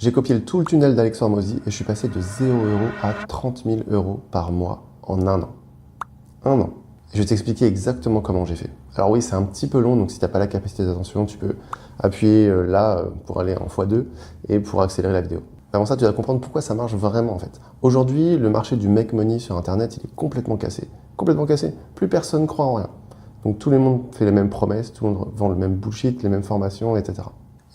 J'ai copié tout le tunnel d'Alex Hormozy et je suis passé de 0 € à 30 000 € par mois en un an. Un an. Et je vais t'expliquer exactement comment j'ai fait. Alors oui, c'est un petit peu long, donc si tu n'as pas la capacité d'attention, tu peux appuyer là pour aller en x2 et pour accélérer la vidéo. Avant ça, tu vas comprendre pourquoi ça marche vraiment en fait. Aujourd'hui, le marché du make money sur Internet, il est complètement cassé. Complètement cassé. Plus personne croit en rien. Donc tout le monde fait les mêmes promesses, tout le monde vend le même bullshit, les mêmes formations, etc.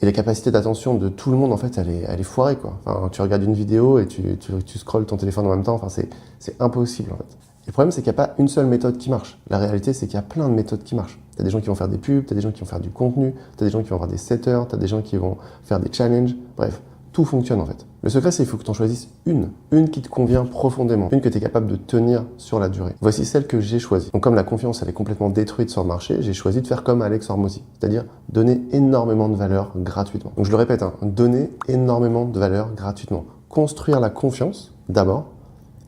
Et la capacité d'attention de tout le monde, en fait, elle est foirée, quoi. Enfin, tu regardes une vidéo et tu scrolles ton téléphone en même temps, enfin, c'est impossible, en fait. Et le problème, c'est qu'il n'y a pas une seule méthode qui marche. La réalité, c'est qu'il y a plein de méthodes qui marchent. Tu as des gens qui vont faire des pubs, tu as des gens qui vont faire du contenu, tu as des gens qui vont avoir des setters, tu as des gens qui vont faire des challenges, bref. Tout fonctionne en fait. Le secret, c'est qu'il faut que tu en choisisses une qui te convient profondément, une que tu es capable de tenir sur la durée. Voici celle que j'ai choisie. Donc comme la confiance, elle est complètement détruite sur le marché, j'ai choisi de faire comme Alex Hormozy, c'est-à-dire donner énormément de valeur gratuitement. Donc je le répète, donner énormément de valeur gratuitement. Construire la confiance d'abord,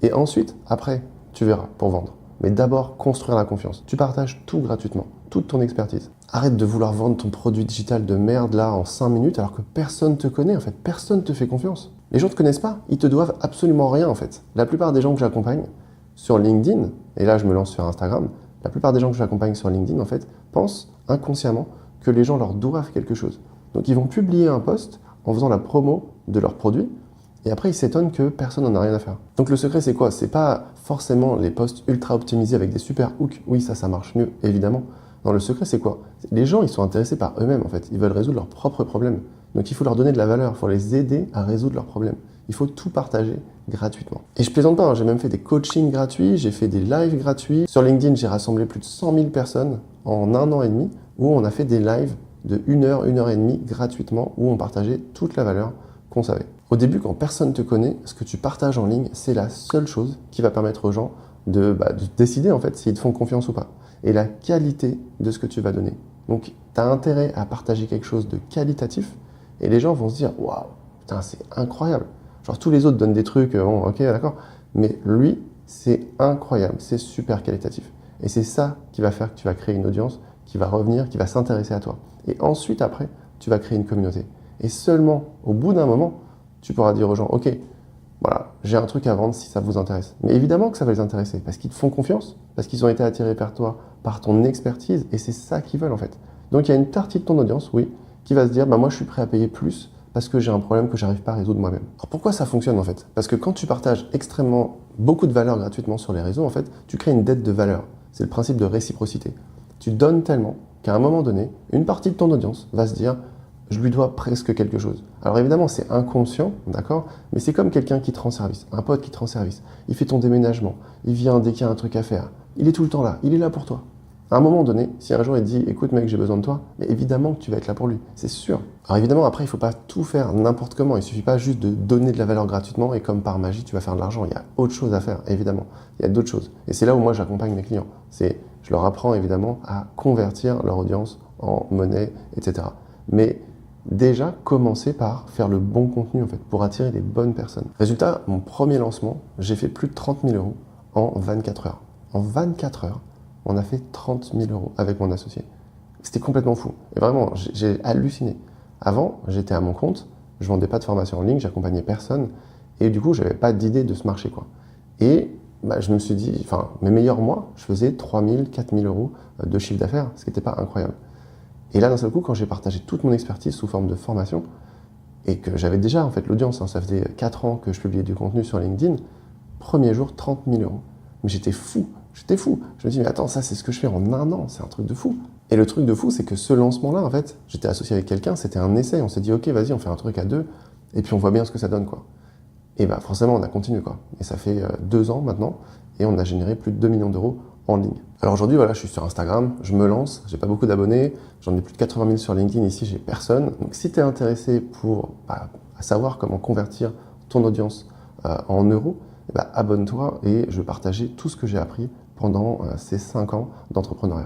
et ensuite, après, tu verras pour vendre. Mais d'abord, construire la confiance. Tu partages tout gratuitement, toute ton expertise. Arrête de vouloir vendre ton produit digital de merde là en 5 minutes alors que personne te connaît en fait, personne te fait confiance. Les gens ne te connaissent pas, ils te doivent absolument rien en fait. La plupart des gens que j'accompagne sur LinkedIn, et là je me lance sur Instagram, la plupart des gens que j'accompagne sur LinkedIn en fait pensent inconsciemment que les gens leur doivent quelque chose. Donc ils vont publier un post en faisant la promo de leur produit et après ils s'étonnent que personne n'en a rien à faire. Donc le secret c'est quoi? C'est pas forcément les posts ultra optimisés avec des super hooks, oui ça marche mieux évidemment. Non, le secret, c'est quoi? Les gens, ils sont intéressés par eux-mêmes, en fait. Ils veulent résoudre leurs propres problèmes. Donc, il faut leur donner de la valeur. Il faut les aider à résoudre leurs problèmes. Il faut tout partager gratuitement. Et je plaisante pas, j'ai même fait des coachings gratuits, j'ai fait des lives gratuits. Sur LinkedIn, j'ai rassemblé plus de 100 000 personnes en un an et demi, où on a fait des lives de 1 heure, 1 heure et demie gratuitement, où on partageait toute la valeur qu'on savait. Au début, quand personne ne te connaît, ce que tu partages en ligne, c'est la seule chose qui va permettre aux gens de décider, en fait, s'ils te font confiance ou pas. Et la qualité de ce que tu vas donner. Donc, tu as intérêt à partager quelque chose de qualitatif et les gens vont se dire « Waouh, putain, c'est incroyable !» Genre, tous les autres donnent des trucs, bon, ok, d'accord, mais lui, c'est incroyable, c'est super qualitatif. Et c'est ça qui va faire que tu vas créer une audience qui va revenir, qui va s'intéresser à toi. Et ensuite, après, tu vas créer une communauté. Et seulement au bout d'un moment, tu pourras dire aux gens « Ok, voilà, j'ai un truc à vendre si ça vous intéresse. » Mais évidemment que ça va les intéresser, parce qu'ils te font confiance, parce qu'ils ont été attirés par toi, par ton expertise, et c'est ça qu'ils veulent en fait. Donc il y a une partie de ton audience, oui, qui va se dire, moi je suis prêt à payer plus parce que j'ai un problème que j'arrive pas à résoudre moi-même. Alors pourquoi ça fonctionne en fait? Parce que quand tu partages extrêmement beaucoup de valeur gratuitement sur les réseaux, en fait, tu crées une dette de valeur. C'est le principe de réciprocité. Tu donnes tellement qu'à un moment donné, une partie de ton audience va se dire, je lui dois presque quelque chose. Alors évidemment, c'est inconscient, d'accord? Mais c'est comme quelqu'un qui te rend service, un pote qui te rend service. Il fait ton déménagement, il vient dès qu'il y a un truc à faire. Il est tout le temps là, il est là pour toi. À un moment donné, si un jour il te dit « Écoute mec, j'ai besoin de toi », mais évidemment que tu vas être là pour lui, c'est sûr. Alors évidemment, après, il ne faut pas tout faire n'importe comment. Il ne suffit pas juste de donner de la valeur gratuitement et comme par magie, tu vas faire de l'argent. Il y a autre chose à faire, évidemment. Il y a d'autres choses. Et c'est là où moi, j'accompagne mes clients. Je leur apprends évidemment à convertir leur audience en monnaie, etc. Mais déjà, commencer par faire le bon contenu en fait, pour attirer les bonnes personnes. Résultat, mon premier lancement, j'ai fait plus de 30 000 € en 24 heures. En 24 heures, on a fait 30 000 € avec mon associé. C'était complètement fou. Et vraiment, j'ai halluciné. Avant, j'étais à mon compte, je vendais pas de formation en ligne, j'accompagnais personne. Et du coup, j'avais pas d'idée de ce marché, quoi. Et je me suis dit, mes meilleurs mois, je faisais 3 000, 4 000 € de chiffre d'affaires, ce qui n'était pas incroyable. Et là, d'un seul coup, quand j'ai partagé toute mon expertise sous forme de formation, et que j'avais déjà en fait l'audience, ça faisait 4 ans que je publiais du contenu sur LinkedIn, premier jour, 30 000 €. Mais j'étais fou. Je me dis, mais attends, ça c'est ce que je fais en un an, c'est un truc de fou. Et le truc de fou, c'est que ce lancement-là, en fait, j'étais associé avec quelqu'un, c'était un essai, on s'est dit, ok, vas-y, on fait un truc à deux, et puis on voit bien ce que ça donne, quoi. Et forcément, on a continué, quoi. Et ça fait 2 ans maintenant, et on a généré plus de 2 millions d'euros en ligne. Alors aujourd'hui, voilà, je suis sur Instagram, je me lance, j'ai pas beaucoup d'abonnés, j'en ai plus de 80 000 sur LinkedIn, ici j'ai personne. Donc si tu es intéressé pour savoir comment convertir ton audience en euros, abonne-toi et je vais partager tout ce que j'ai appris pendant ces 5 ans d'entrepreneuriat.